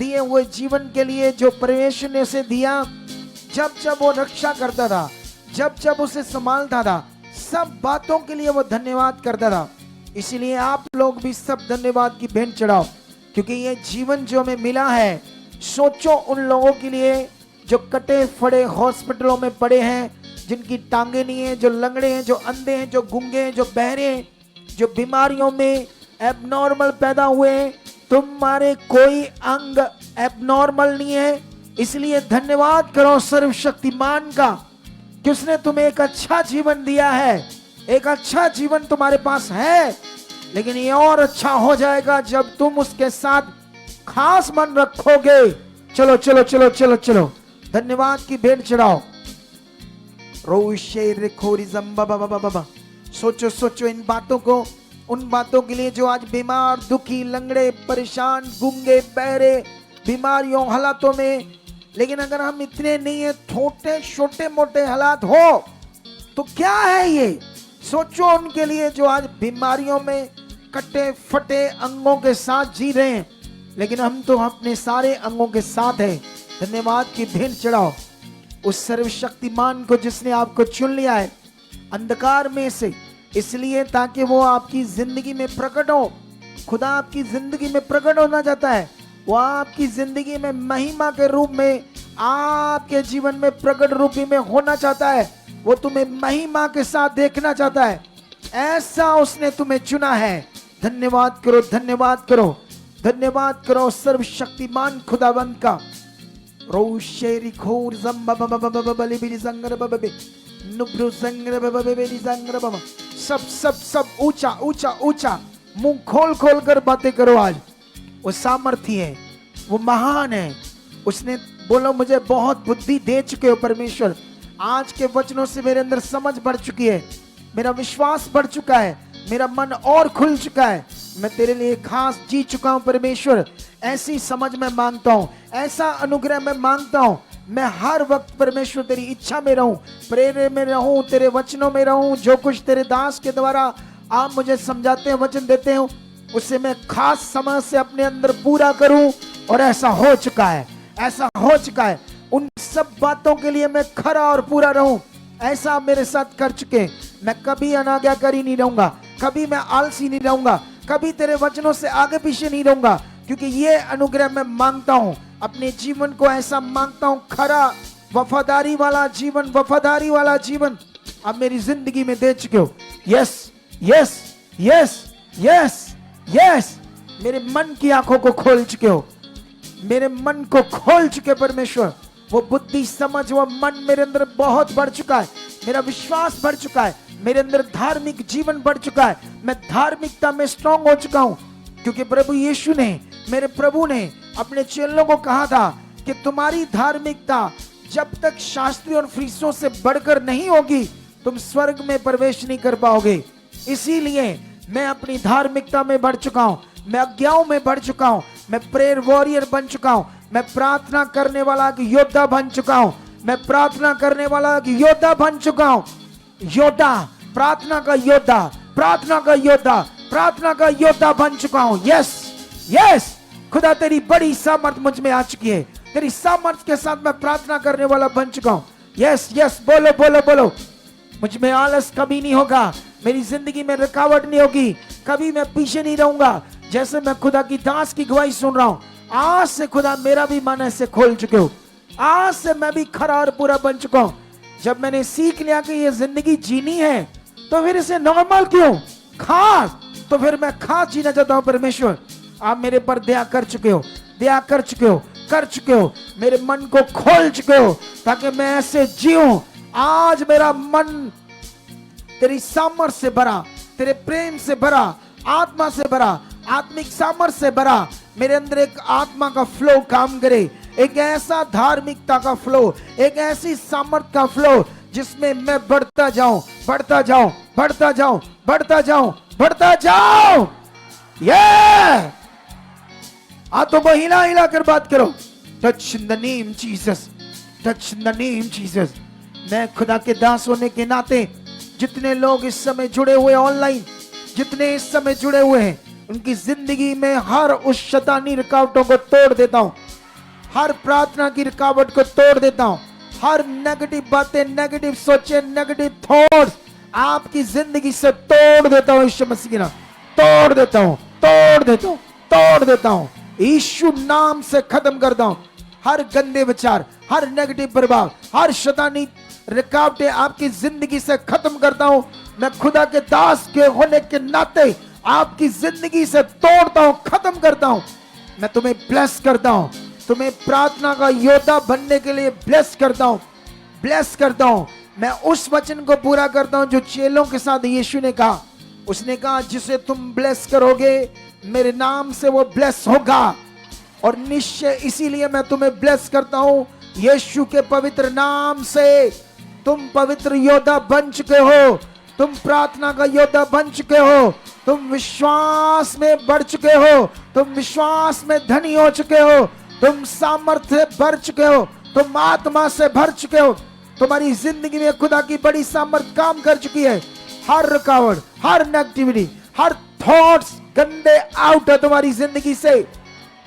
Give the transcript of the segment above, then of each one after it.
दिए हुए जीवन के लिए जो परमेश्वर ने उसे दिया, जब जब वो रक्षा करता था, जब जब उसे संभालता था, सब बातों के लिए वो धन्यवाद करता था। इसीलिए आप लोग भी सब धन्यवाद की भेंट चढ़ाओ, क्योंकि ये जीवन जो हमें मिला है, सोचो उन लोगों के लिए जो कटे फड़े हॉस्पिटलों में पड़े हैं, जिनकी टांगे नहीं है, जो लंगड़े हैं, जो अंधे हैं, जो गूंगे हैं, जो बहरे हैं, जो बीमारियों में एबनॉर्मल पैदा हुए हैं। तुम्हारे कोई अंग एबनॉर्मल नहीं है, इसलिए धन्यवाद करो सर्वशक्तिमान का कि उसने तुम्हें एक अच्छा जीवन दिया है। एक अच्छा जीवन तुम्हारे पास है, लेकिन ये और अच्छा हो जाएगा जब तुम उसके साथ खास मन रखोगे। चलो चलो चलो चलो चलो, धन्यवाद की भेंट चढ़ाओ। सोचो सोचो इन बातों को, उन बातों के लिए जो आज बीमार, दुखी, लंगड़े, परेशान, गूंगे, बहरे, बीमारियों, हालातों में। लेकिन अगर हम इतने नहीं है, छोटे मोटे हालात हो तो क्या है ये? सोचो उनके लिए जो आज बीमारियों में कटे फटे अंगों के साथ जी रहे हैं, लेकिन हम तो अपने सारे अंगों के साथ हैं। धन्यवाद की भेंट चढ़ाओ उस सर्वशक्तिमान को जिसने आपको चुन लिया है अंधकार में से, इसलिए ताकि वो आपकी जिंदगी में प्रकट हो। खुदा आपकी जिंदगी में प्रकट होना चाहता है। वो आपकी जिंदगी में महिमा के रूप में आपके जीवन में प्रकट रूपी में होना चाहता है। वो तुम्हें महिमा के साथ देखना चाहता है। ऐसा उसने तुम्हें चुना है। धन्यवाद करो, धन्यवाद करो, धन्यवाद करो सर्वशक्तिमान खुदावंत का। रोशेरी खोर सब सब सब ऊंचा ऊंचा ऊंचा मुंह खोल खोल कर बातें करो। आज वो सामर्थी है, वो महान है। उसने बोलो मुझे बहुत बुद्धि दे चुके हो परमेश्वर। आज के वचनों से मेरे अंदर समझ बढ़ चुकी है, मेरा विश्वास बढ़ चुका है, मेरा मन और खुल चुका है। मैं तेरे लिए खास जी चुका हूं परमेश्वर। ऐसी समझ मैं मांगता हूं, ऐसा अनुग्रह मैं मांगता हूं। मैं हर वक्त परमेश्वर तेरी इच्छा में रहूं, प्रेरणा में रहूं, तेरे वचनों में रहूं। जो कुछ तेरे दास के द्वारा आप मुझे समझाते हैं, वचन देते हो, उसे मैं खास समझ से अपने अंदर पूरा करूं। और ऐसा हो चुका है, ऐसा हो चुका है। उन सब बातों के लिए मैं खरा और पूरा रहूं, ऐसा आप मेरे साथ कर चुके। मैं कभी अनाज्ञाकारी नहीं रहूंगा, कभी मैं आलसी नहीं रहूंगा, कभी तेरे वचनों से आगे पीछे नहीं रहूंगा, क्योंकि ये अनुग्रह मैं मांगता हूं। अपने जीवन को ऐसा मांगता हूं, खरा वफादारी वाला जीवन, वफादारी वाला जीवन आप मेरी जिंदगी में दे चुके हो। Yes yes yes yes yes, मेरे मन की आंखों को खोल चुके हो, मेरे मन को खोल चुके परमेश्वर। वो बुद्धि समझ, वो मन मेरे अंदर बहुत बढ़ चुका है, मेरा विश्वास बढ़ चुका है, मेरे अंदर धार्मिक जीवन बढ़ चुका है। मैं धार्मिकता में स्ट्रांग हो चुका हूं, क्योंकि प्रभु यीशु ने, मेरे प्रभु ने अपने चेलों को कहा था कि तुम्हारी धार्मिकता जब तक शास्त्री और फरीसियों से बढ़कर नहीं होगी, तुम स्वर्ग में प्रवेश नहीं कर पाओगे। इसीलिए मैं अपनी धार्मिकता में बढ़ चुका हूं, मैं आज्ञाओं में बढ़ चुका हूं, मैं प्रेयर वॉरियर बन चुका हूं, मैं प्रार्थना करने वाला योद्धा बन चुका हूं, मैं प्रार्थना करने वाला योद्धा बन चुका हूं। योद्धा, प्रार्थना का योद्धा, प्रार्थना का योद्धा, प्रार्थना का योद्धा बन चुका हूं। यस यस, खुदा तेरी बड़ी सामर्थ मुझ में आ चुकी है। तेरी सामर्थ के साथ मैं प्रार्थना करने वाला बन चुका हूं। यस यस, बोलो बोलो बोलो। मुझ में आलस कभी नहीं होगा, मेरी जिंदगी में रुकावट नहीं होगी, कभी मैं पीछे नहीं रहूंगा। जैसे मैं खुदा की दास की गवाही सुन रहा हूं, आज से खुदा मेरा भी मन ऐसे खोल चुके हो। आज से मैं भी खरा और पूरा बन चुका हूं। जब मैंने सीख लिया कि ये जिंदगी जीनी है, तो फिर इसे नॉर्मल क्यों, खास, तो फिर मैं खास जीना चाहता हूं। परमेश्वर आप मेरे पर दया कर चुके हो, दया कर चुके हो, कर चुके हो, मेरे मन को खोल चुके हो ताकि मैं ऐसे जीऊं। आज मेरा मन तेरी सामर्थ से भरा, तेरे प्रेम से भरा, आत्मा से भरा, आत्मिक सामर्थ से भरा। मेरे अंदर एक आत्मा का फ्लो काम करे, एक ऐसा धार्मिकता का फ्लो, एक ऐसी सामर्थ का फ्लो जिसमें मैं बढ़ता जाऊं, बढ़ता जाऊं, बढ़ता जाऊं, बढ़ता जाऊं, बढ़ता जाऊं। ये तो वो हिला हिला कर बात करो। Touch in the name Jesus, touch in the name Jesus. मैं खुदा के दास होने के नाते जितने लोग इस समय जुड़े हुए ऑनलाइन, जितने इस समय जुड़े हुए हैं, उनकी जिंदगी में हर उस शैतानी रुकावटों को तोड़ देता हूं। हर प्रार्थना की रुकावट को तोड़ देता हूं। हर नेगेटिव बातें, नेगेटिव सोचे, नेगेटिव थॉट्स आपकी जिंदगी से तोड़ देता हूं। यीशु मसीह के नाम तोड़ देता हूं, तोड़ देता हूं, तोड़ देता हूं। यीशु नाम से खत्म करता हूं हर गंदे विचार, हर नेगेटिव प्रभाव, हर शैतानी रुकावटें आपकी जिंदगी से खत्म करता हूं। मैं खुदा के दास के होने के नाते आपकी जिंदगी से तोड़ता हूं, खत्म करता हूं। मैं तुम्हें ब्लेस करता हूं, तुम्हें प्रार्थना का योद्धा बनने के लिए ब्लेस करता हूं, ब्लेस करता हूं। मैं उस वचन को पूरा करता हूं जो चेलों के साथ यीशु ने कहा। उसने कहा जिसे तुम ब्लेस करोगे मेरे नाम से वो ब्लेस होगा। और निश्चय इसीलिए मैं तुम्हें ब्लेस करता हूं यीशु के पवित्र नाम से। तुम पवित्र योद्धा बन चुके हो, तुम प्रार्थना का योद्धा बन चुके हो, तुम विश्वास में बढ़ चुके हो, तुम विश्वास में धनी हो चुके हो, तुम सामर्थ्य भर चुके हो, तुम आत्मा से भर चुके हो। तुम्हारी जिंदगी में खुदा की बड़ी सामर्थ काम कर चुकी है। हर रुकावट, हर नेगेटिविटी, हर थॉट्स गंदे आउट है तुम्हारी जिंदगी से।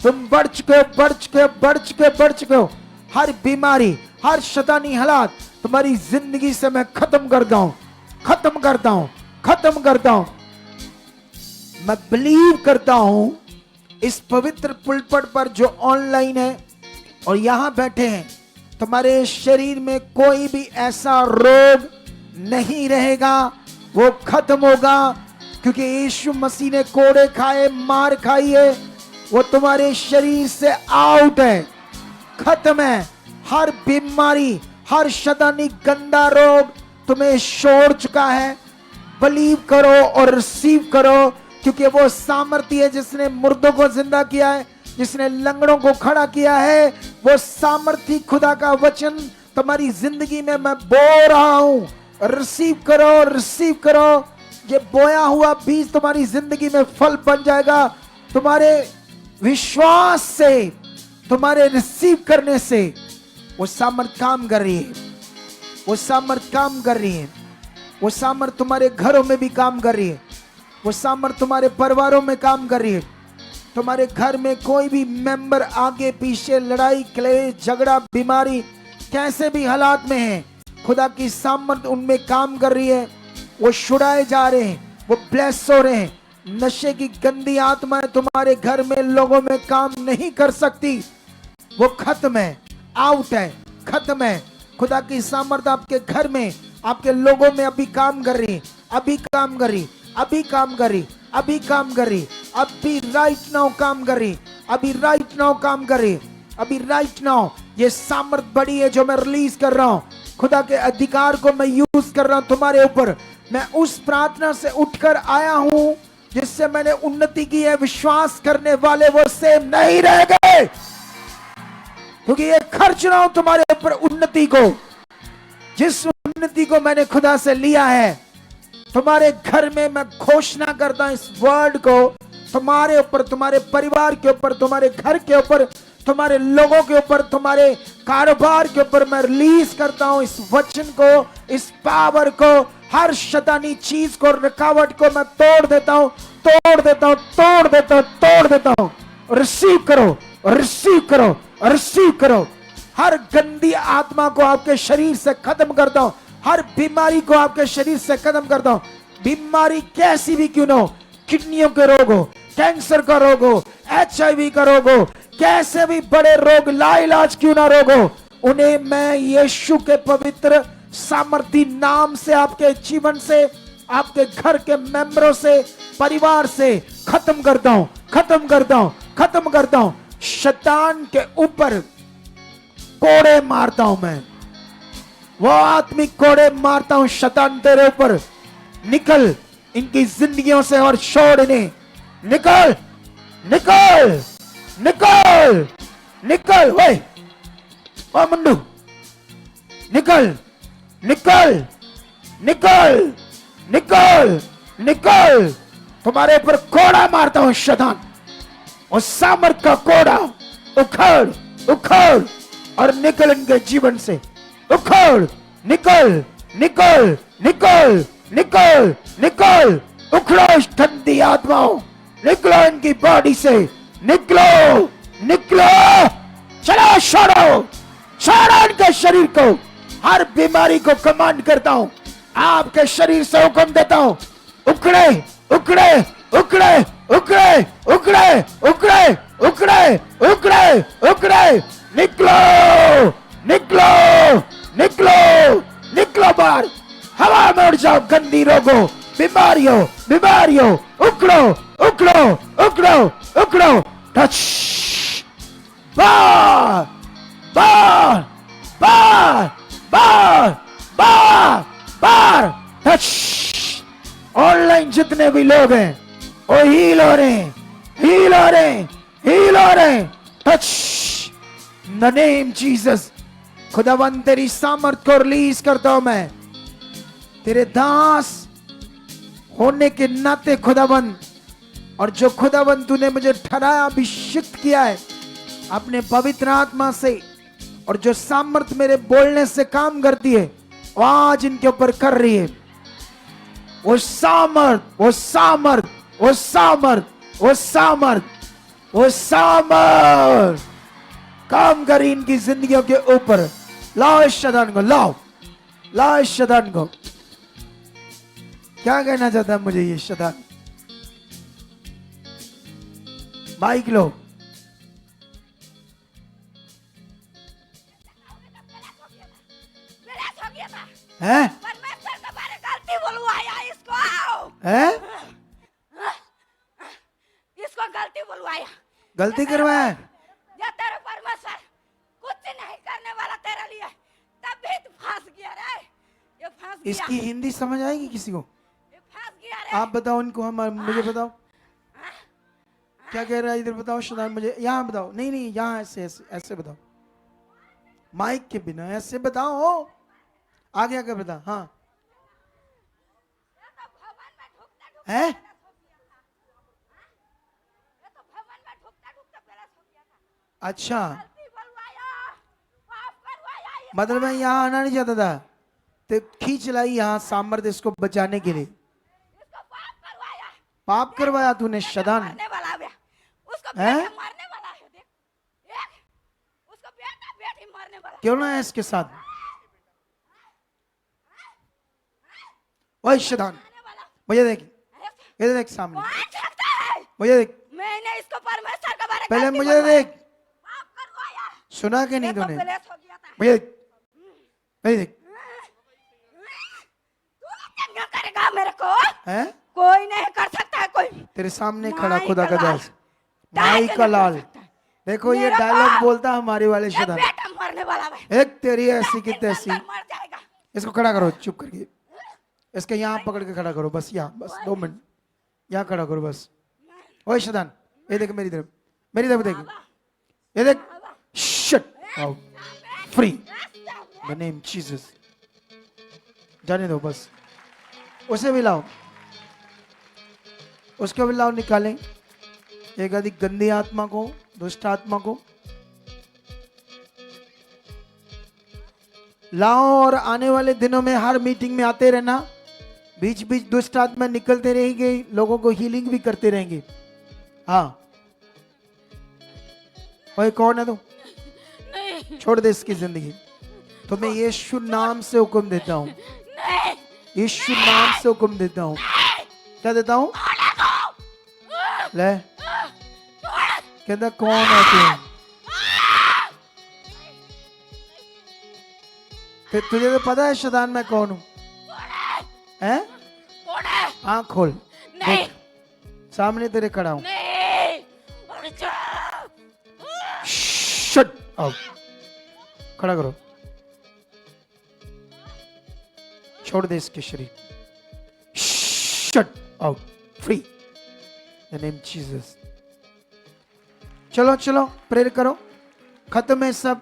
तुम बढ़ चुके हो, बढ़ चुके हो, बढ़ चुके हो, बढ़ चुके हो। हर बीमारी, हर शैतानी हालात तुम्हारी जिंदगी से मैं खत्म करता हूं, खत्म करता हूं, खत्म करता हूं। मैं बिलीव करता हूं इस पवित्र पुलपट पर जो ऑनलाइन है और यहां बैठे हैं, तुम्हारे शरीर में कोई भी ऐसा रोग नहीं रहेगा, वो खत्म होगा। क्योंकि यीशु मसीह ने कोड़े खाए, मार खाई है, वो तुम्हारे शरीर से आउट है, खत्म है। हर बीमारी, हर शैतानी गंदा रोग तुम्हें छोड़ चुका है। बिलीव करो और रिसीव करो, क्योंकि वो सामर्थ्य है जिसने मुर्दों को जिंदा किया है, जिसने लंगड़ों को खड़ा किया है। वो सामर्थ्य खुदा का वचन तुम्हारी जिंदगी में मैं बो रहा हूं। रिसीव करो, रिसीव करो। ये बोया हुआ बीज तुम्हारी जिंदगी में फल बन जाएगा। तुम्हारे विश्वास से, तुम्हारे रिसीव करने से वो सामर्थ काम कर रही है, वो सामर्थ काम कर रही है। वो सामर्थ तुम्हारे घरों में भी काम कर रही है, वो सामर्थ तुम्हारे परिवारों में काम कर रही है। तुम्हारे घर में कोई भी मेंबर आगे पीछे, लड़ाई, क्लेश, झगड़ा, बीमारी, कैसे भी हालात में है, खुदा की सामर्थ उनमें काम कर रही है। वो छुड़ाए जा रहे हैं, वो ब्लेस हो रहे हैं। नशे की गंदी आत्माएं तुम्हारे घर में, लोगों में काम नहीं कर सकती। वो खत्म है, आउट है, खत्म है। खुदा की सामर्थ आपके घर में, आपके लोगों में अभी काम कर रही है, अभी काम कर रही, अभी काम कर रही, अभी काम कर रही, अभी राइट नाउ काम कर रही, अभी राइट नाउ काम कर रही, अभी राइट नाउ। ये सामर्थ बड़ी है जो मैं रिलीज कर रहा हूं। खुदा के अधिकार को मैं यूज कर रहा हूं तुम्हारे ऊपर। मैं उस प्रार्थना से उठकर आया हूं जिससे मैंने उन्नति की है। विश्वास करने वाले वो सेम नहीं रह गए, क्योंकि ये खर्च रहा हूं तुम्हारे ऊपर उन्नति को। जिस उन्नति को मैंने खुदा से लिया है, तुम्हारे घर में मैं घोषणा करता हूं इस वर्ड को, तुम्हारे ऊपर, तुम्हारे परिवार के ऊपर, तुम्हारे घर के ऊपर, तुम्हारे लोगों के ऊपर, तुम्हारे कारोबार के ऊपर मैं रिलीज करता हूं इस वचन को, इस पावर को। हर शैतानी चीज को, रुकावट को मैं तोड़ देता हूं, तोड़ देता हूं, तोड़ देता हूं, तोड़ देता हूं। रिसीव करो, रिसीव करो, रिसीव करो। हर गंदी आत्मा को आपके शरीर से खत्म करता हूं। हर बीमारी को आपके शरीर से खत्म करता हूं। बीमारी कैसी भी क्यों ना हो, किडनियों के रोग हो, कैंसर का रोग हो, HIV का रोग हो, कैसे भी बड़े रोग, लाइलाज क्यों ना रोग हो, उन्हें मैं यीशु के पवित्र सामर्थी नाम से, आपके जीवन से, आपके घर के मेंबरों से, परिवार से खत्म करता हूं, खत्म करता हूं, खत्म करता हूं। शैतान के ऊपर कोड़े मारता हूं मैं, वो आत्मिक कोड़े मारता हूं। शैतान तेरे ऊपर निकल इनकी जिंदगियों से और छोड़ इन्हें। निकल, निकल, निकल, निकल। वे ओ मुंडू, निकल, निकल, निकल, निकल, निकल। तुम्हारे ऊपर कोड़ा मारता हूं शैतान, उस सामर्थ का कोड़ा उखाड़, उखाड़ और निकल इनके जीवन से। उखाड़, निकल, निकल, निकल, निकल, निकल। उखड़ो इस ठंडी आत्माओं, निकलो इनकी बॉडी से, निकलो, निकलो। चलो छोड़ो, छोड़ो इनके शरीर को। हर बीमारी को कमांड करता हूं, आपके शरीर से हुक्म देता हूं, उखड़े उखड़े उखड़े उखड़े उखड़े उखड़े उखड़े उखड़े उखड़े, निकलो निकलो निकलो निकलो बाहर, हवा में उड़ जाओ। गंदी रोगों, बीमारियों बीमारियों, उखड़ो उखड़ो उखड़ो उखड़ो। टच, बाहर बाहर बाहर बाहर बाहर बाहर, टच। ऑनलाइन जितने भी लोग हैं वो हील हो रहे हैं, हील हो रहे हैं, हील हो रहे हैं। Touch the name Jesus. खुदावंद तेरी सामर्थ को रिलीज करता हूं मैं, तेरे दास होने के नाते खुदावंद, और जो खुदावंद तूने मुझे ठहराया, अभिषिक्त किया है अपने पवित्र आत्मा से, और जो सामर्थ मेरे बोलने से काम करती है वो आज इनके ऊपर कर रही है। वो सामर्थ वो सामर्थ वो सामर्थ वो सामर्थ वो सामर्थ काम करी इनकी जिंदगियों के ऊपर। लाओ इस शैतान को, लाओ लाओ इस शैतान को। क्या कहना चाहता है मुझे ये शैतान? माइक लो। हैं? परमेश्वर के बारे गलती बुलवाया इसको। हैं? इसको गलती बुलवाया, गलती करवाया है? या तेरे परमेश्वर कुछ नहीं करने वाला तेरे लिए, तभी तू फंस गया रे। ये फंस गया। इसकी हिंदी समझ आएगी किसी को? ये फंस गया रे। आप बताओ इनको, हम मुझे बताओ क्या कह रहा है इधर बताओ शैतान मुझे। यहाँ बताओ, नहीं नहीं यहाँ ऐसे ऐसे ऐसे बताओ, माइक के बिना ऐसे बताओ, आगे आगे बता। हाँ ये तो भवन में ढुकते है, ये तो भवन में ढुकते पहले सो गया था। अच्छा गलती बुलवाया, पाप करवाया। ये मतलब मैं यहाँ आना नहीं चाहता था, तो खींच लाई यहाँ सामर्थ्य इसको बचाने के लिए। इसको पाप करवाया, पाप करवाया तूने शैतान। मरने वाला है उसको, हैं? बेटा मरने वाला है। देख एक उसको बेटा बेटी मरने वाला। क्यों ना है इसके साथ? ओए शैतान, मुझे देख, इधर देख सामने, कौन सकता है? मुझे देख, मैंने इसको परमेश्वर के बारे पहले गलती मुझे बुलवाया, देख। पाप करवाया। सुना कि नहीं ये तो तूने? क्लेश हो गया था। मुझे देख, मुझे देख। तू क्या करेगा मेरे को? हैं? कोई नहीं कर सकता है कोई। तेरे सामने खड़ा माई खुदा का का लाल। दास, माई का लाल। देखो ये मेरा डायलॉग बाप। बोलता हमारे वाले ये शैतान। बेटा मरने वाला है। एक तेरी ऐसी की तैसी। मर जाएगा। इसको खड़ा करो चुप करके, इसके यहाँ पकड़ के खड़ा करो बस, यहाँ बस 2 मिनट यहाँ खड़ा करो बस। ओए शैतान, ये देख मेरी तरफ, मेरी तरफ देख, ये देख। Shut out, free the name Jesus. जाने दो बस, उसे भी लाओ, उसको भी लाओ, निकालें एक अधिक गंदी आत्मा को, दुष्ट आत्मा को लाओ। और आने वाले दिनों में हर मीटिंग में आते रहना, बीच बीच दुष्ट आत्मा निकलते रहेंगे, लोगों को हीलिंग भी करते रहेंगे। हाँ भाई कौन है तू? नहीं छोड़ दे इसकी जिंदगी। तो मैं यीशु नाम से हुक्म देता हूँ, नहीं यीशु नाम से हुक्म देता हूँ। क्या देता हूँ? ले कहता कौन है तू? फिर तुझे तो पता है शैतान मैं कौन हूँ? हैं? कौन है? आँख खोल, नहीं देख सामने तेरे खड़ा हूँ। नहीं उड़ जा। शट आउट, खड़ा करो, छोड़ दे इसके शरीर। Shut out, free the name Jesus. चलो चलो प्रेयर करो, खत्म है सब,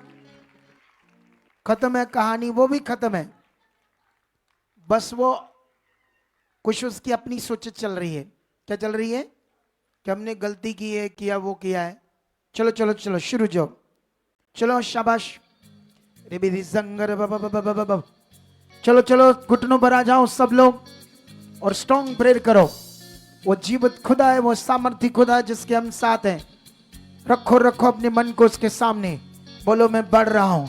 खत्म है कहानी, वो भी खत्म है। बस वो कुछ उसकी अपनी सोच चल रही है। क्या चल रही है? कि हमने गलती की है, किया वो किया है। चलो चलो चलो शुरू जाओ, चलो शाबाश। चलो चलो घुटनों पर आ जाओ सब लोग और स्ट्रॉन्ग प्रेयर करो। वो जीवित खुदा है, वो सामर्थी खुदा है जिसके हम साथ हैं। रखो रखो अपने मन को उसके सामने, बोलो मैं बढ़ रहा हूं,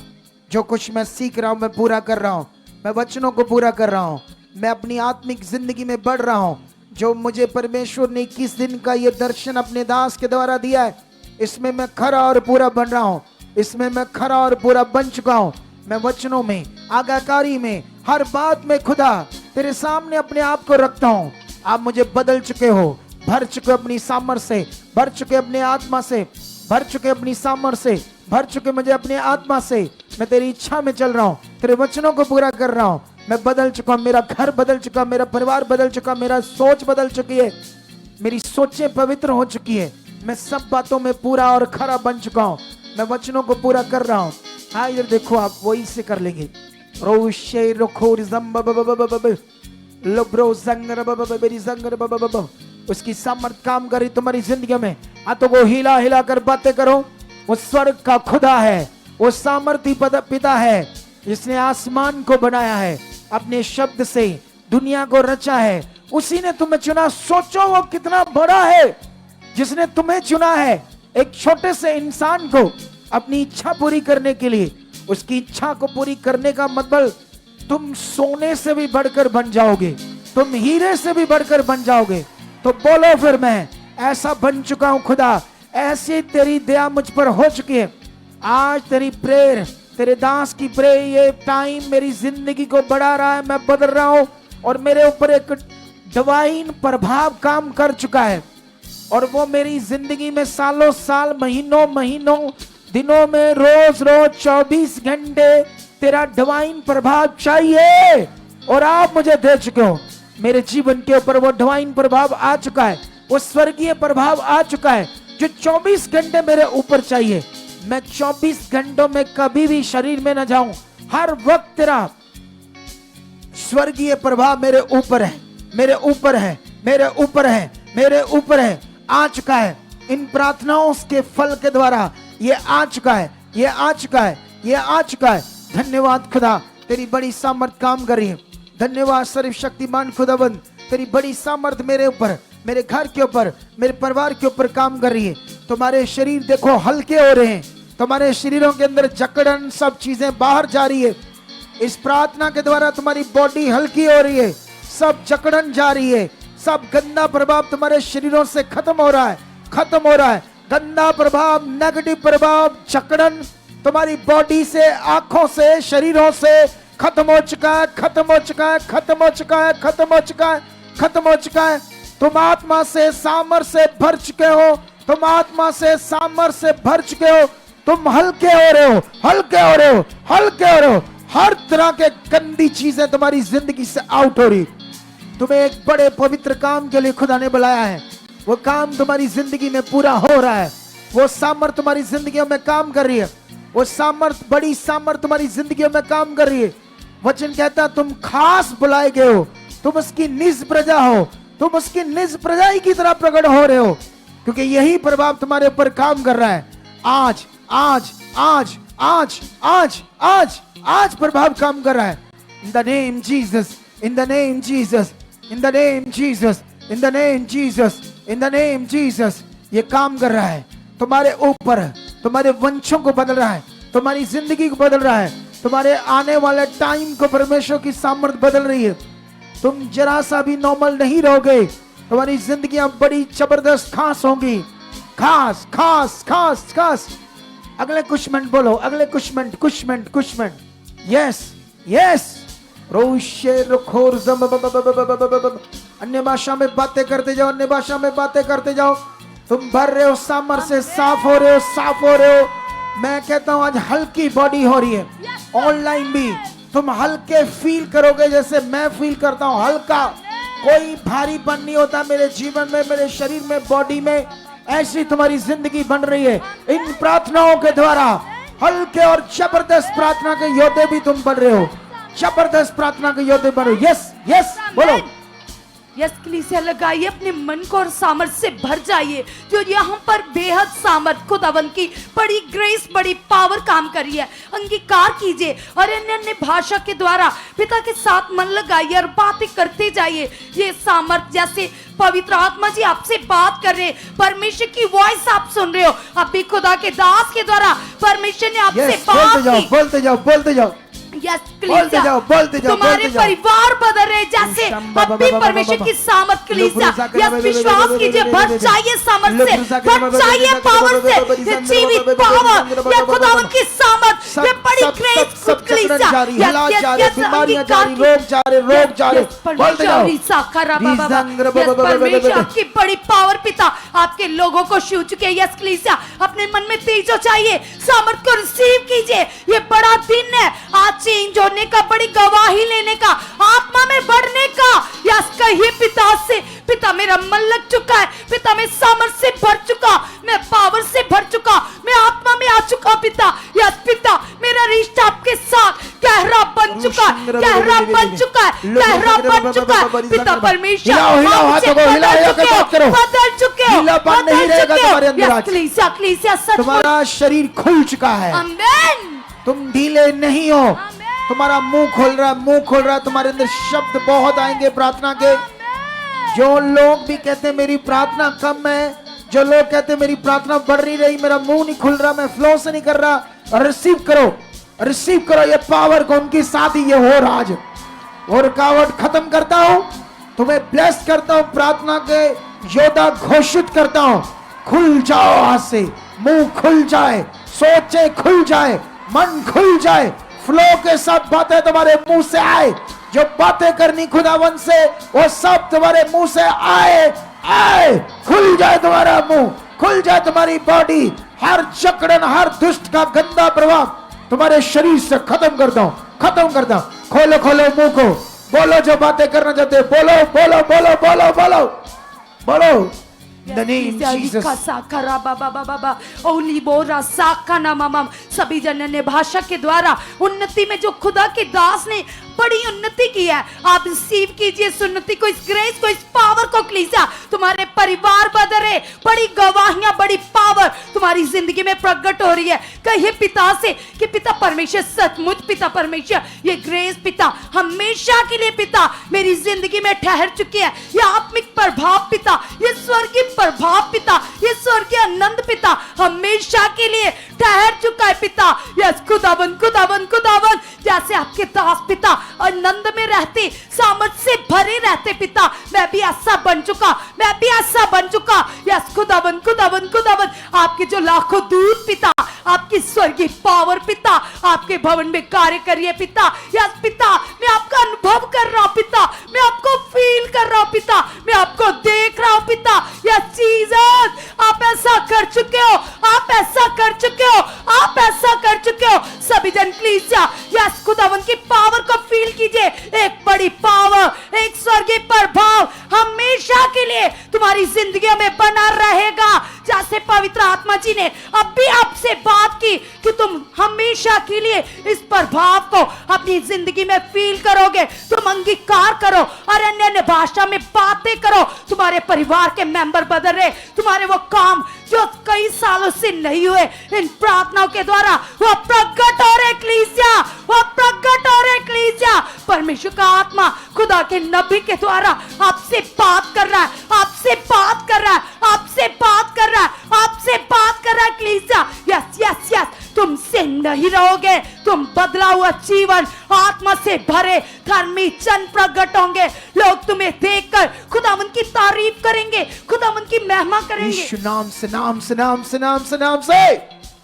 जो कुछ मैं सीख रहा हूं मैं पूरा कर रहा हूं, मैं वचनों को पूरा कर रहा हूं, मैं अपनी आत्मिक जिंदगी में बढ़ रहा हूं। जो मुझे परमेश्वर ने 21 दिन का ये दर्शन अपने दास के द्वारा दिया है, इसमें मैं खरा और पूरा बन रहा हूं, इसमें मैं खरा और पूरा बन चुका हूं। मैं वचनों में, आज्ञाकारी में, हर बात में खुदा तेरे सामने अपने आप को रखता हूं। आप मुझे बदल चुके हो, भर चुके अपनी सामर्थ्य से, भर चुके अपने आत्मा से, भर चुके अपनी सामर्थ्य से, भर चुके मुझे अपने आत्मा से। मैं तेरी इच्छा में चल रहा हूं, तेरे वचनों को पूरा कर रहा हूं। मैं बदल चुका, मेरा घर बदल चुका, मेरा परिवार बदल चुका, मेरा सोच बदल चुकी है, मेरी सोचें पवित्र हो चुकी है। मैं सब बातों में पूरा और खरा बन चुका हूं। मैं वचनों को पूरा कर रहा हूं। हाँ इधर देखो, आप वही से कर लेंगे। रोशे रोखोर लब्रो जंगर बेरी जंगर उसकी सामर्थ काम करी तुम्हारी जिंदगी में। हाथों को हिला हिला कर बातें करो। वो स्वर्ग का खुदा है, वो सामर्थी पिता है, जिसने आसमान को बनाया है, अपने शब्द से दुनिया को रचा है। उसी ने तुम्हें चुना। सोचो वो कितना बड़ा है, जिसने तुम्हें चुना है एक छोटे से इंसान को अपनी इच्छा पूरी करने के लिए। उसकी इच्छा को पूरी करने का मतलब तुम सोने से भी बढ़कर बन जाओगे, तुम हीरे से भी बढ़कर बन जाओगे। तो बोलो फिर, मैं ऐसा बन चुका हूं खुदा, ऐसी तेरी दया मुझ पर हो चुकी है। आज तेरी प्रेयर, तेरे दास की प्रेयर, ये टाइम मेरी जिंदगी को बढ़ा रहा है। मैं बदल रहा हूं और मेरे ऊपर एक डिवाइन प्रभाव काम कर चुका है, और वो मेरी जिंदगी में सालों साल, महीनों महीनों, दिनों में, रोज रोज 24 घंटे तेरा डिवाइन प्रभाव चाहिए, और आप मुझे दे चुके हो। मेरे जीवन के ऊपर वो डिवाइन प्रभाव आ चुका है, वो स्वर्गीय प्रभाव आ चुका है, जो 24 घंटे मेरे ऊपर चाहिए। मैं 24 घंटों में कभी भी शरीर में न जाऊं, हर वक्त तेरा स्वर्गीय प्रभाव मेरे ऊपर है, मेरे ऊपर है, मेरे ऊपर है, मेरे ऊपर है, आ चुका है। इन प्रार्थनाओं के फल के द्वारा ये आ चुका है, ये आ चुका है, ये आ चुका है। धन्यवाद खुदा, तेरी बड़ी सामर्थ काम कर रही है। धन्यवाद सर्वशक्तिमान खुदाबंद, तेरी बड़ी सामर्थ मेरे ऊपर, मेरे घर के ऊपर, मेरे परिवार के ऊपर काम कर रही है। तुम्हारे शरीर देखो हल्के हो रहे हैं, तुम्हारे शरीरों के अंदर जकड़न, सब चीजें बाहर जा रही है। इस प्रार्थना के द्वारा तुम्हारी बॉडी हल्की हो रही है, सब जकड़न जा रही है, सब गंदा प्रभाव तुम्हारे शरीरों से खत्म हो रहा है, खत्म हो रहा है। गंदा प्रभाव, नेगेटिव प्रभाव, जकड़न तुम्हारी बॉडी से, आंखों से, शरीरों से खत्म हो चुका है, खत्म हो चुका है, खत्म हो चुका है, खत्म हो चुका है, खत्म हो चुका है। तुम आत्मा से सामर्थ से भर चुके हो, तुम आत्मा से सामर्थ से भर चुके हो। तुम हल्के हो रहे हो, हल्के हो रहे हो, हल्के हो रहे हो। हर तरह के गंदी चीजें तुम्हारी जिंदगी से आउट हो रही। तुम्हें एक बड़े पवित्र काम के लिए खुदा ने बुलाया है, वो काम तुम्हारी जिंदगी में पूरा हो रहा है। वो सामर्थ तुम्हारी जिंदगी में काम कर रही है, वो सामर्थ, बड़ी सामर्थ तुम्हारी जिंदगी में काम कर रही है। वचन कहता तुम खास बुलाए गए हो, तुम उसकी निज प्रजा हो, तुम उसकी निज प्रजा ही की तरह प्रकट हो रहे हो, क्योंकि यही प्रभाव तुम्हारे ऊपर काम कर रहा है। आज आज आज आज आज आज आज प्रभाव काम कर रहा है। In the name Jesus, in the name Jesus, in the name Jesus, in the name Jesus, in the name Jesus. ये काम कर रहा है तुम्हारे ऊपर, तुम्हारे वंशों को बदल रहा है, तुम्हारी जिंदगी को बदल रहा है, तुम्हारे आने वाले टाइम को परमेश्वर की सामर्थ बदल रही है। तुम जरा सा भी नॉर्मल नहीं रहोगे, तुम्हारी जिंदगियां बड़ी जबरदस्त खास होंगी। खास खास खास खास। अगले कुछ मिनट बोलो, अगले कुछ मिनट, कुछ मिनट, कुछ मिनट। Yes yes. रोशे रखोर जम, अन्य भाषा में बातें करते जाओ, अन्य भाषा में बातें करते जाओ। तुम भर रहे हो सामर्थ से, साफ हो रहे हो, साफ हो रहे हो। मैं कहता हूं आज हल्की बॉडी हो रही है। ऑनलाइन भी तुम हल्के फील करोगे, जैसे मैं फील करता हूं, हल्का। कोई भारीपन नहीं होता मेरे जीवन में, मेरे शरीर में, बॉडी में। ऐसी तुम्हारी जिंदगी बन रही है इन प्रार्थनाओं के द्वारा। हल्के और जबरदस्त प्रार्थना के योद्धे भी तुम बन रहे हो, जबरदस्त प्रार्थना के योद्धे बन रहे हो। यस यस बोलो। यस कलीसिया लगाइए अपने मन को और सामर्थ से भर जाइए। जो यहाँ पर बेहद सामर्थ खुदावंद की बड़ी ग्रेस बड़ी पावर काम कर रही है, अंगीकार कीजिए और अन्य अन्य भाषा के द्वारा पिता के साथ मन लगाइए और बातें करते जाइए। ये सामर्थ जैसे पवित्र आत्मा जी आपसे बात कर रहे, परमेश्वर की वॉइस आप सुन रहे हो, अभी खुदा के दास के द्वारा परमेश्वर ने आपसे बात की। बोलते जाओ बोलते जाओ यस बोलते जाओ तुम्हारे परिवार बदल रहे जैसे अभी परमेश्वर की सामर्थ कलीसिया यस विश्वास कीजिए, भर चाहिए सामर्थ से, भर चाहिए पावर से, ये जीवित पावर, ये खुदावंद की सामर्थ, ये बड़ी ग्रेस कलीसिया यस बीमारियां जा रही, रोग जा रहे बोलते जाओ। परमेश्वर की बड़ी पावर पिता आपके लोगों को छू चुके हैं। यस कलीसिया अपने मन में तेज हो चाहिए, सामर्थ को रिसीव कीजिए। ये बड़ा दिन है आज चेंज होने का, बड़ी गवाही लेने का, आत्मा में बढ़ने का। यस कहिए पिता से, पिता मेरा मन लग चुका है, पिता मैं सामर्थ से भर चुका, मैं पावर से भर चुका, मैं आत्मा में आ चुका पिता। यस पिता मेरा रिश्ता आपके साथ गहरा बन चुका है, गहरा बन चुका है, गहरा बन चुका है पिता परमेश्वर। बदल चुके हो, कलीसिया सच तुम्हारा शरीर खुल चुका है, आमीन। तुम ढीले नहीं हो, तुम्हारा मुंह खोल रहा है, मुंह खोल रहा है, तुम्हारे अंदर शब्द बहुत आएंगे प्रार्थना के। जो लोग भी कहते हैं मेरी प्रार्थना कम है, जो लोग कहते हैं मेरी प्रार्थना बढ़ नहीं रही, मेरा मुंह नहीं खुल रहा, मैं फ्लो से नहीं कर रहा, और रिसीव करो ये पावर को, उनके साथ ही ये हो रहा आज। और रुकावट खत्म करता हूं, तुम्हें ब्लेस करता हूं, प्रार्थना के योद्धा घोषित करता हूं, खुल जाओ आज से, मुंह खुल जाए, सोचे खुल जाए, मन खुल जाए, फ्लो के साथ बातें तुम्हारे मुंह से आए, जो बातें करनी खुदावन से वो सब तुम्हारे मुंह से आए, खुल जाए तुम्हारा मुंह, खुल जाए तुम्हारी बॉडी, हर जकड़न, हर दुष्ट का गंदा प्रभाव तुम्हारे शरीर से खत्म करता हूं। खोलो मुंह को, बोलो जो बातें करना चाहते हो, बोलो। In the name Jesus. सभी जन ने भाषा के द्वारा उन्नति में जो खुदा के दास ने बड़ी उन्नति की है, आप रिसीव कीजिए इस उन्नति को, इस ग्रेस को, इस पावर को। कलीसिया तुम्हारे परिवार बदले, बड़ी गवाहियां, बड़ी पावर तुम्हारी जिंदगी में प्रकट हो रही है। कहिए पिता से कि पिता परमेश्वर सचमुच, पिता परमेश्वर ये ग्रेस पिता हमेशा के लिए पिता मेरी जिंदगी में ठहर चुकी है। ये आत्मिक प्रभाव पिता, ये स्वर्गीय प्रभाव पिता, ये स्वर्गीय आनंद पिता हमेशा के लिए ठहर चुका है पिता। यस खुदावन जैसे आपके दास पिता आनंद में रहते, सामर्थ से भरे रहते पिता, मैं भी ऐसा बन चुका। यस खुदावन आपके जो लाखों दूत पिता, आपकी स्वर्गीय पावर पिता आपके भवन में कार्य करिए पिता। यस पिता मैं आपका अनुभव कर रहा हूं पिता, मैं आपको फील कर रहा हूं पिता, मैं आपको देख रहा हूं पिता। यस जीसस आप ऐसा कर चुके हो, सभी जन कलीसिया यस खुदावन की पावर को फील कीजिए। एक बड़ी पावर, एक स्वर्गीय प्रभाव हमेशा के लिए तुम्हारी जिंदगी में बना रहेगा। जैसे पवित्र आत्मा जी ने अब भी आपसे बात की कि तुम हमेशा के लिए इस प्रभाव को अपनी जिंदगी में फील करोगे, तुम अंगीकार करो और अन्य भाषा में बातें करो। तुम्हारे परिवार के मेंबर बदल रहे, तुम्हारे वो काम जो कई सालों से नहीं हुए, इन प्रार्थनाओं के द्वारा वो प्रकट हो रहे कलीसिया। परमेश्वर का आत्मा खुदा के नबी के द्वारा आपसे बात कर रहा है कलीसिया। यस तुमसे नहीं रहोगे, तुम बदला हुआ जीवन आत्मा से भरे धर्मी जन प्रकट होंगे। लोग तुम्हें देखकर खुदावन की तारीफ करेंगे, खुदावन की महिमा करेंगे। यीशु नाम से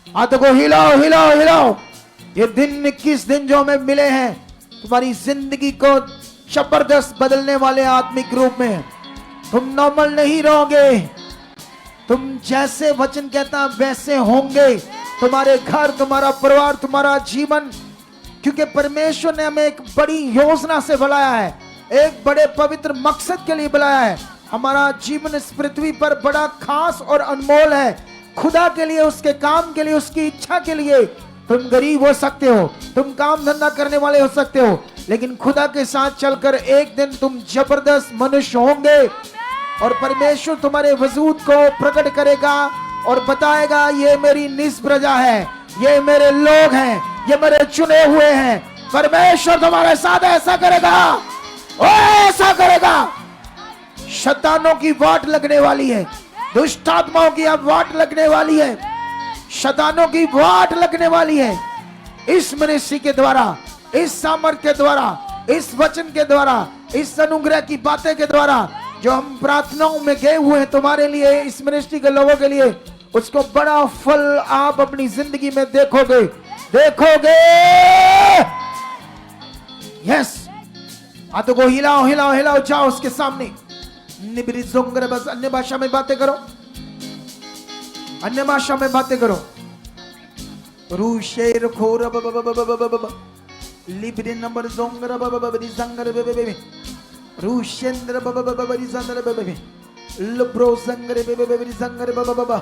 हाथों को हिलाओ। ये दिन 21 दिन जो हमें मिले हैं, तुम्हारी जिंदगी को जबरदस्त बदलने वाले आत्मिक रूप में। तुम नॉर्मल नहीं रहोगे, तुम जैसे वचन कहता वैसे होंगे। तुम्हारे घर, तुम्हारा परिवार, तुम्हारा जीवन, क्योंकि परमेश्वर ने हमें एक बड़ी योजना से बुलाया है, एक बड़े पवित्र मकसद के लिए बुलाया है। हमारा जीवन इस पृथ्वी पर बड़ा खास और अनमोल है, खुदा के लिए, उसके काम के लिए, उसकी इच्छा के लिए। तुम गरीब हो सकते हो, तुम काम धंधा करने वाले हो सकते हो, लेकिन खुदा के साथ चलकर एक दिन तुम जबरदस्त मनुष्य होंगे और परमेश्वर तुम्हारे वजूद को प्रकट करेगा और बताएगा ये मेरी निज प्रजा है, ये मेरे लोग हैं, ये मेरे चुने हुए हैं। परमेश्वर तुम्हारे साथ ऐसा करेगा, ओ ऐसा करेगा। शैतानों की वाट लगने वाली है, दुष्ट आत्माओं की अब वाट लगने वाली है, शैतानों की वाट लगने वाली है। इस मिनिस्ट्री के द्वारा, इस सामर्थ के द्वारा, इस वचन के द्वारा, इस अनुग्रह की बातें के द्वारा जो हम प्रार्थनाओं में गए हुए हैं तुम्हारे लिए, इस मिनिस्ट्री के लोगों के लिए, उसको बड़ा फल आप अपनी जिंदगी में देखोगे, देखोगे। यस, हाथों को हिलाओ हिलाओ हिलाओ, जाओ उसके सामने। बस अन्य भाषा में बातें करो, अन्य भाषा में बातें करो। रूशेर खोर लिब्रे नंबर जोंगर बबबरी संगर बेबे रूशेंद्र बबबरी संगर बेबे लब्रो संगर बेबे संगर बबबा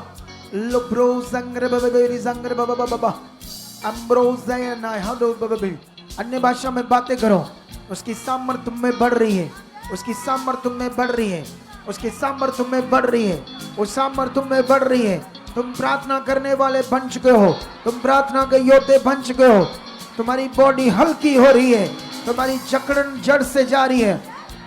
लब्रो संगर बेबे संगर बबबा अम्ब्रोज़ ना हलो बेबे। अन्य भाषा में बातें करो। उसकी सामर्थ तुम में बढ़ रही है, उसकी सामर्थ तुम में बढ़ रही है, उसकी सामर्थ तुम में बढ़ रही है, उस सामर्थ तुम में बढ़ रही है। तुम प्रार्थना करने वाले बन चुके हो, तुम प्रार्थना के योद्धे बन चुके हो। तुम्हारी बॉडी हल्की हो रही है, तुम्हारी जकड़न जड़ से जा रही है,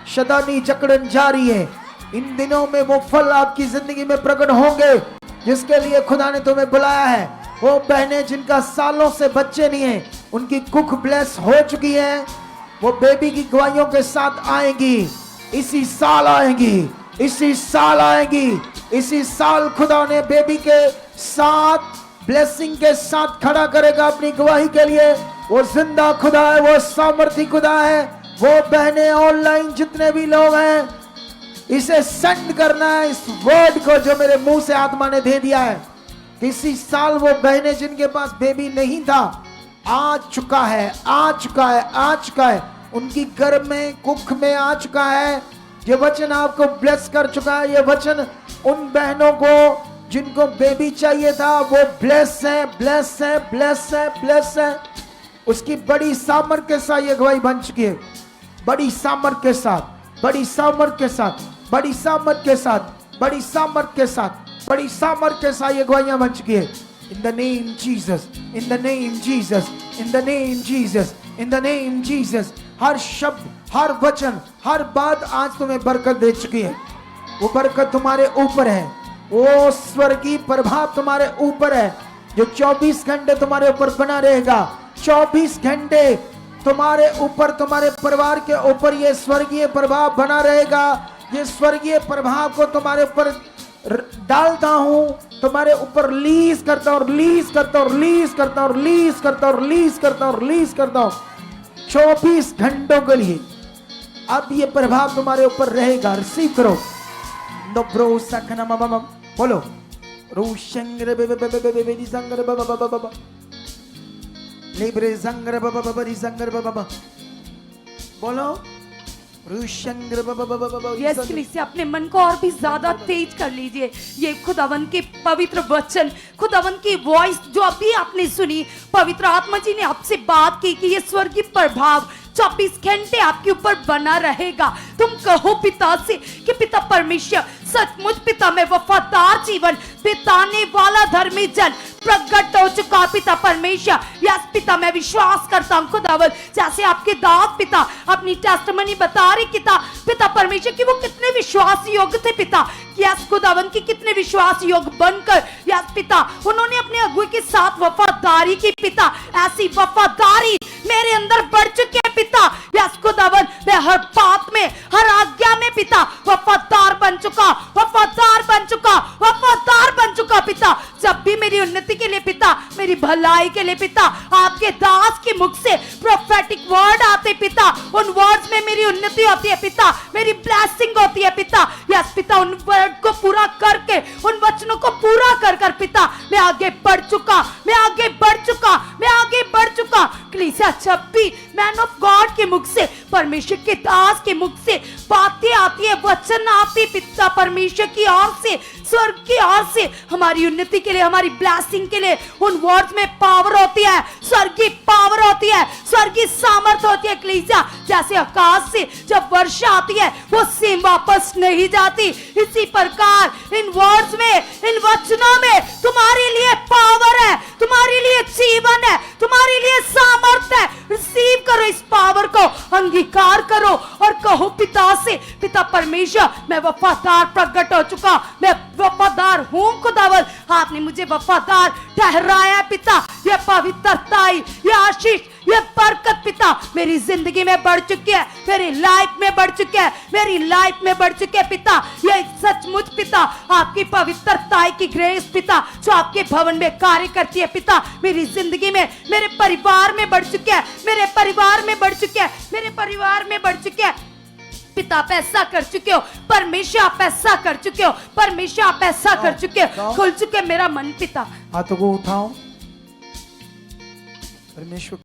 शैतानी जकड़न जा रही है। इन दिनों में वो फल आपकी जिंदगी में प्रकट होंगे जिसके लिए खुदा ने तुम्हें बुलाया है। वो बहनें जिनका सालों से बच्चे नहीं है, उनकी कुख ब्लेस हो चुकी है, वो बेबी की गवाहियों के साथ आएंगी। इसी साल आएंगी, इसी साल आएंगी, इसी साल खुदा ने बेबी के साथ ब्लेसिंग के साथ खड़ा करेगा अपनी गवाही के लिए। वो जिंदा खुदा है, वो सामर्थी खुदा है। वो बहनें ऑनलाइन जितने भी लोग हैं, इसे सेंड करना है, इस वर्ड को जो मेरे मुंह से आत्मा ने दे दिया है। इसी साल वो बहनें जिनके पास बेबी नहीं था, आ चुका है, आ चुका है, आ चुका है, उनकी गर्भ में, कुख में आ चुका है। ये वचन आपको ब्लेस कर चुका है। ये वचन उन बहनों को जिनको बेबी चाहिए था, वो ब्लेस है, ब्लेस है, ब्लेस है, ब्लेस है। उसकी बड़ी सामर्थ के साथ ये गवाही बन चुकी है, बड़ी सामर्थ के साथ, बड़ी सामर्थ के साथ, बड़ी सामर्थ के साथ, बड़ी सामर्थ के साथ, बड़ी सामर्थ के साथ ये गवाहियां बन चुकी है। In the name Jesus, in the name Jesus, in the name Jesus, in the name Jesus। हर शब्द, हर वचन, हर बात आज तुम्हें बरकत दे चुकी है। वो बरकत तुम्हारे ऊपर है, वो स्वर्गीय प्रभाव तुम्हारे ऊपर है जो 24 घंटे तुम्हारे ऊपर बना रहेगा। 24 घंटे तुम्हारे ऊपर, तुम्हारे परिवार के ऊपर ये स्वर्गीय प्रभाव बना रहेगा। ये स्वर्गीय प्रभाव को तुम्हारे ऊपर डालता हूं, तुम्हारे ऊपर रिलीज करता हूं, रिलीज करता हूं, रिलीज करता हूं, रिलीज करता हूं, रिलीज करता हूं, रिलीज करता हूं 24 घंटों के लिए। अब ये प्रभाव तुम्हारे ऊपर रहेगा। रिसीव करो। बोलो रूशंगर बेबे संगर बाबा लिब्रे संगर बाबा बोलो रूशंगर बाबा। यस कलीसिया, अपने मन को और भी ज्यादा तेज कर लीजिए। ये खुदावन के पवित्र वचन, खुदावन की वॉइस जो अभी आपने सुनी, पवित्र आत्मा जी ने आपसे बात की कि ये स्वर्गीय प्रभाव 24 घंटे आपके ऊपर बना रहेगा। तुम कहो पिता से कि पिता परमेश्वर, सचमुच पिता में वफादार जीवन बिताने वाला धर्मी जन प्रकट हो चुका। पिता परमेश्वर, यस पिता, मैं विश्वास करता हूं खुदावन, जैसे आपके दास पिता अपनी टेस्टिमनी बता रहे पिता परमेश्वर कि वो कितने विश्वास योग्य थे पिता। यस खुदावन की कितने विश्वास योग्य बनकर यस पिता उन्होंने अपने अगुए के साथ वफादारी की पिता। ऐसी वफादारी मेरे अंदर बढ़ चुकी है पिता। यस खुदावन, मैं हर बात में, हर आज्ञा में पिता वफादार बन चुका, वफादार बन चुका, वफादार बन चुका पिता। जब भी मेरी उन्नति के लिए पिता, मेरी भलाई के लिए पिता, आपके दास के मुख से प्रोफेटिक वर्ड आते पिता, उन वर्ड्स में मेरी उन्नति होती है पिता, मेरी ब्लेसिंग होती है पिता। यस पिता, उन वर्ड को पूरा करके, उन वचनों को पूरा कर कर पिता मैं आगे बढ़ चुका, मैं आगे बढ़ चुका, मैं आगे बढ़ चुका। कलीसिया, जब भी मैन ऑफ गॉड के मुख से, परमेश्वर के दास के मुख से बातें आती है, वचन आती पिता परमेश्वर की ओर से, स्वर्ग की ओर से, हमारी उन्नति के लिए, हमारी ब्लेसिंग के लिए, उन वर्ड्स में पावर होती है, स्वर्गीय पावर होती है, स्वर्गीय सामर्थ होती होती है कलीसिया, जैसे आकाश से जब वर्षा आती है वो सेम वापस नहीं जाती, इसी प्रकार इन वर्ड्स में, इन वचनों में तुम्हारे लिए पावर है, तुम्हारे लिए जीवन है, तुम्हारे लिए सामर्थ है। रिसीव करो इस पावर को, अंगीकार करो और कहो पिता से, पिता परमेश्वर मैं वफादार प्रकट हो चुका, मैं वफादार हूं खुदावंद, आपने मुझे वफादार ठहराया पिता। ये पवित्रता, ये आशीष, ये बरकत पिता मेरी जिंदगी में बढ़ चुकी है, मेरी लाइफ में बढ़ चुकी है, मेरी लाइफ में बढ़ चुके है पिता। ये सचमुच पिता आपकी पवित्रता की ग्रेस पिता जो आपके भवन में कार्य करती है पिता, मेरी जिंदगी में, मेरे परिवार में बढ़ चुके हैं, मेरे परिवार में बढ़ चुके हैं, मेरे परिवार में बढ़ चुके हैं पिता। आप ऐसा कर चुके हो परमेश्वर, आप ऐसा कर चुके हो परमेश्वर, आप ऐसा कर चुके हो, खुल चुके मेरा मन पिता। हाथों को उठाओ, परमेश्वर